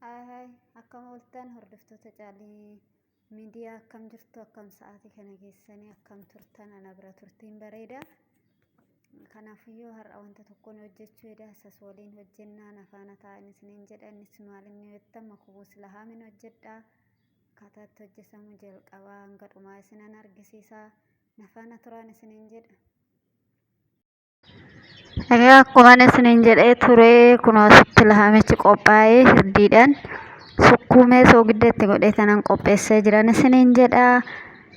Hai, akkam ooltan hordoftoota caalii miidiyaa akkam jirtu akkam sa'aatii kana keessanii akkam turtan ana bira turtiin bareeda. Kanaafiyyuu har'a wanta tokkoon hojjechuu eda asas waliin hojjennaan afaana taa'an isiniin jedhanis maalinni wettama kubuus lahaamin hojjedhaa kaataatti hojjetamu jalqabaa hanga dhumaa isinan argisiisaa nafaana turaan isiniin jedha. Akkuma isiniin jedhee ture kunoo asitti lahaamichi qophaa'ee hirdiidhaan sukkuumee soogiddeetti godhee kanan qopheessee jiran isiniin jedha.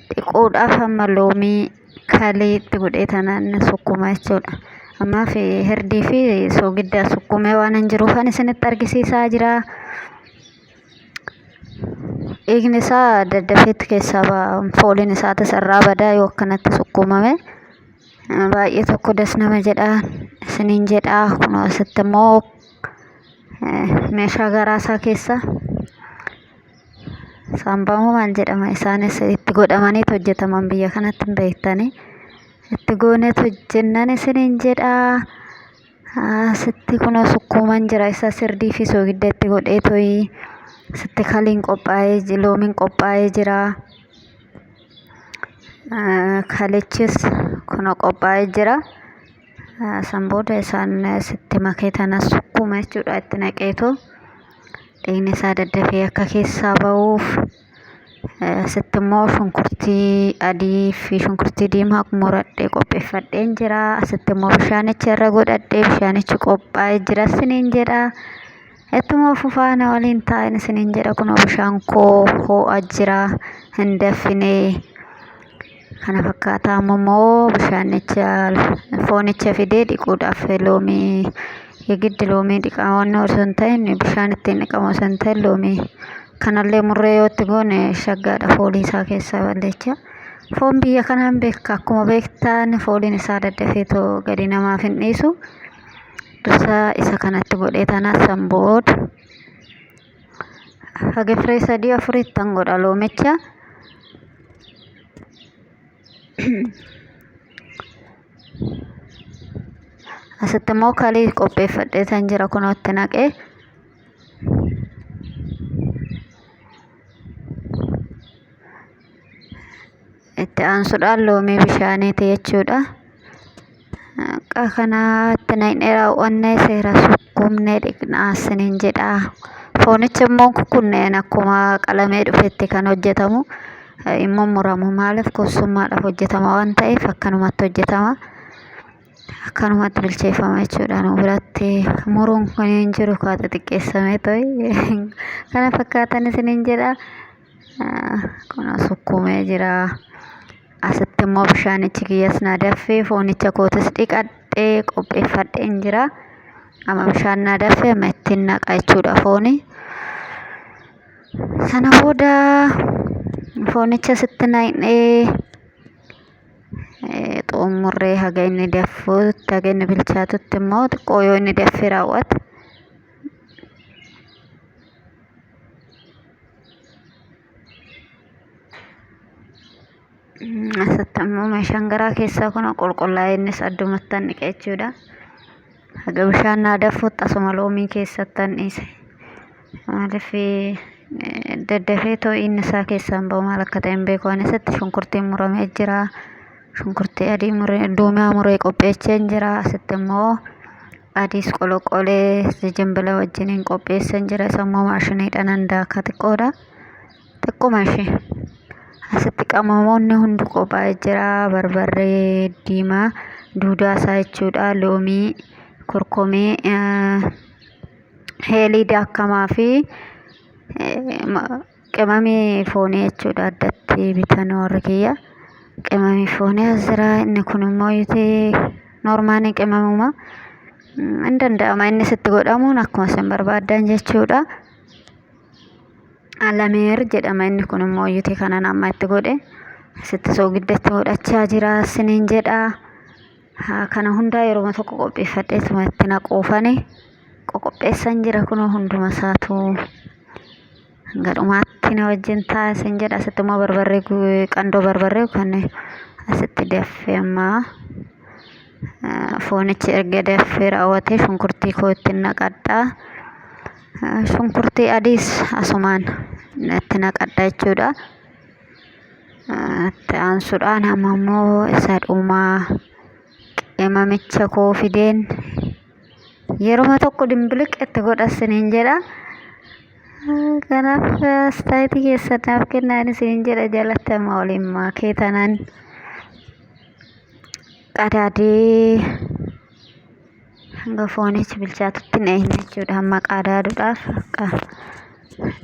Dhiquudhaaf hamma loomii kaleetti godhee tanan sukkuuma jechuudha. Ammaa fi hirdii fi soogiddaa sukkuumee waan hin jiruufan isinitti argisiisaa jira. Dhiigni isaa daddafeetti keessaa fooliin isaa tasarraa badaa yoo akkanatti sukkuumame. Baay'ee tokko das nama jedha isiniin jedha. Kunoo asitti immoo meeshaa garaasaa keessa saambamoo maal jedhama isaanis itti godhamanii hojjetaman biyya kanatti hin beektanii itti gooneet hojjennan isiniin jedha. Asitti kunoo sukkuuman jira isa hirdii fi soogidda itti godhee toyi asitti kaliin qophaa'ee loomiin qophaa'ee jira. Kalichis kunoo qophaa'ee jira. San booda isaan sitti makee tana sukkuuma jechuudha itti naqeetu dhiigni isaa daddafee akka keessaa ba'uuf. Asitti immoo shunkurtii adii fi shunkurtii diimaa muradhee qopheeffadheen jira. Asitti immoo bishaanicha irra godhadhee bishaanichi qophaa'ee jira isiniin jedha. Ittuma fufaana waliin taa'in isiniin jedha. Kunoo bishaan koo ho'aa jira hin daffinee. Kana fakkaataa immoo bishaanicha foonicha fidee dhiquudhaaf loomii yegiddi loomii dhiqaawwan osoo hin ta'in bishaan ittiin dhiqamu osoo hin ta'in loomii kanallee murree yoo itti goone shaggaadha foolii isaa keessaa balleecha. Foon biyya kanaan beeka akkuma beektan fooliin isaa daddafeetoo gadi namaaf hin dhiisu. Dursa isa kanatti godhee tanaa san booda haga firee 3-4 godha loomicha. Asitti immoo kalii qopheeffadhee tan jira kunoo itti naqee. Itti aansuudhaan loomii bishaaniiti jechuudha. Kanatti naqnee raawwannee seera sukkuumnee dhiqnaa isiniin jedha. Foonichi immoo kunneen akkuma qalamee dhufetti kan hojjetamu. Immoo muramu maaliif goosummaadhaaf hojjetama waan ta'eef akkanumatti hojjetama. Akkanumatti bilcheeffama jechuudha. Nu biratti muruun kun hin jiru kaata xiqqeessamee to'i. Kana fakkaatan isiniin jedha. Kunoo sukkuumee jira. Asitti immoo bishaanichi kiyyas na daffee foonicha kootis dhiqadhee qopheeffadheen jira. Amma bishaan na daffee amma ittiin naqa jechuudha fooni. Sana booda foonicha sitti naqnee xummurree haga inni daffuutti haga inni bilchaatutti immoo xiqqoo yoo inni daffee raawwate asitti immoo meeshaan garaa keessaa kun qulqullaa'ee innis addumatti niqee jechuudha. Haga bishaan naa daffuutti asuma loomii keessatti an dhiise. Maaliif daddafee to'iin isaa keessaan ba'u maal akka ta'e hin beeku. Asitti shunkurtiin muramee jira. Shunkurtii adii duumaa muree qopheessee jira. Asitti immoo adiis qoloqolee jinjibila wajjiniin qopheessee jira. Isa immoo maashiniidhaan handaaka xiqqoodha. Xiqquma ishee. Asitti qamamoonni hundi qophaa'ee jira. Barbarree diimaa duudaa isaa jechuudha. Loomii, kurkumii, heelii daakkamaa fi qimamii foonii jechuudha. Addatti bitan warri kiyya. Qimamii foonii as jira. Inni kun immoo noormaanii qimamuma. Hin danda'ama inni sitti godhamuun akkuma isin barbaaddan jechuudha. Alameer jedhama inni kun immoo kanan amma itti godhe. Asitti soogidda itti godhachaa jira isiniin jedha. Kana hundaa yeroo tokko qopheeffadhee tuma itti naquufani qopheessan jira kunoo hunduma isaatu hanga dhumaatti na wajjin ta'a isin jedha. Asitti immoo barbarree qandoo barbarree kan asitti daffee amma foonichi erga daffee raawwatee shunkurtii koo ittiin naqadhaa. shunkurtii adiis asumaan itti naqadha jechuudha. Itti aansuudhaan amma immoo isa dhumaa qimamicha koo fideen yeruma tokko dimbiliq itti godha isiniin jedha. Kanaaf astaayitii keessanaaf kennaan isiniin jedha jalatti amma waliin maakee tanaan qadaadee hanga foonichi bilchaatutti neehne jechuudha. Amma qadaaduudhaaf akka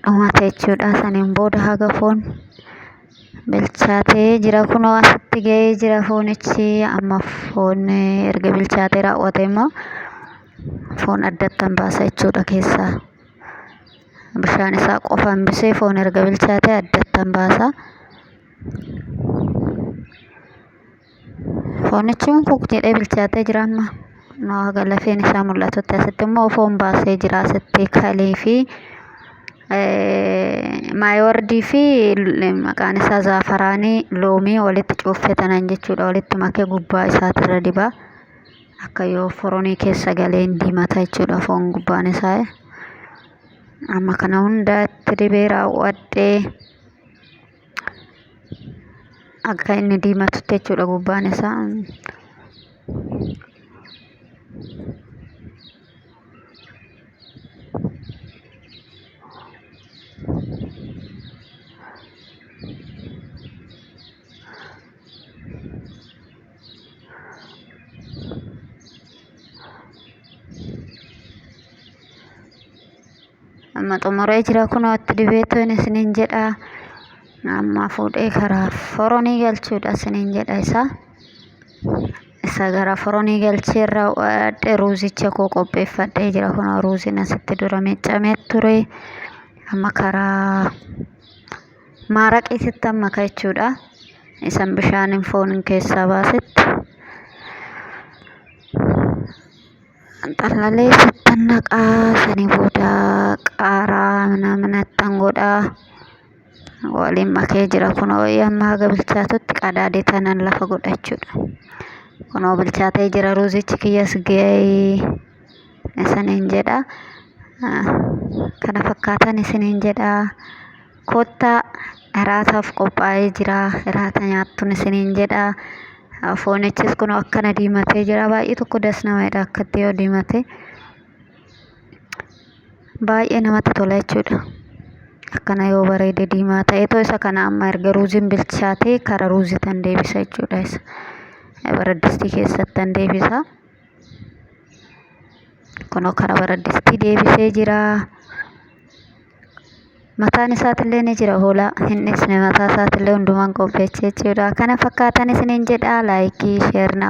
dhumate jechuudha. Saniin booda haga foon bilchaatee jira kunoo asitti ga'ee jira foonichi. Amma foon erga bilchaatee raawwate immoo foon addattan baasa jechuudha keessaa. Bishaan isaa qofa hambisee foon erga bilchaatee addattan baasa. Foonichi mukuuk jedhee bilchaatee jira amma. No haga lafeen isaa mul'atutti asitti immoo foon baasee jira. Asitti kalii fi maayordii fi maqaan isaa zaafaraanii loomii walitti cuuffetanan jechuudha. Walitti makee gubbaa isaatirra dibaa akka yoo foronii keessa galeen diimata jechuudha foon gubbaan isaa. Amma kana hunda itti dibee raawwadhee akka inni diimatutti jechuudha gubbaan isaa. Amma xumuree jira kunoo itti dibeetoon isiniin jedha. Amma fuudhee karaa foronii galchuudha isiniin jedha isaa. Isa gara foronii galchee raawwadhee ruuzicha koo qopheeffadhee jira kunoo ruuziin asitti dura miiccamee ture. Amma karaa maaraqiisitti amma ka jechuudha. Isan bishaaniin fooniin keessaa baasetti xallalee sittan naqaa. Sanii booda qaaraa manattan godhaa. Waliin makee jira kunoo amma haga bilchaatutti qadaadee tanan lafa godha jechuudha. Kunoo bilchaatee jira ruuzichi kiyyas ga'ee isiniin jedha. Kana fakkaatan isiniin jedha. Kottaa hiraataaf qophaa'ee jira. Hiraata nyaattuun isiniin jedha. Foonichis kunoo akkana diimatee jira. Baay'ee tokko das namadha akkatti yoo diimate. Baay'ee namatti tola jechuudha. Akkana yoo bareede diimaa ta'eetoo isa kana amma erga ruuziin bilchaatee kara ruuzitan deebisa jechuudha isa. Baraddistii keessattan deebisa. Kunoo kara baraddistii deebisee jira. Mataan isaatillee ni jira hoolaa hin dhisne mataa isaatillee hundumaan qopheessee jechuudha. Kana fakkaatan isiniin jedha. Laayikii sheer na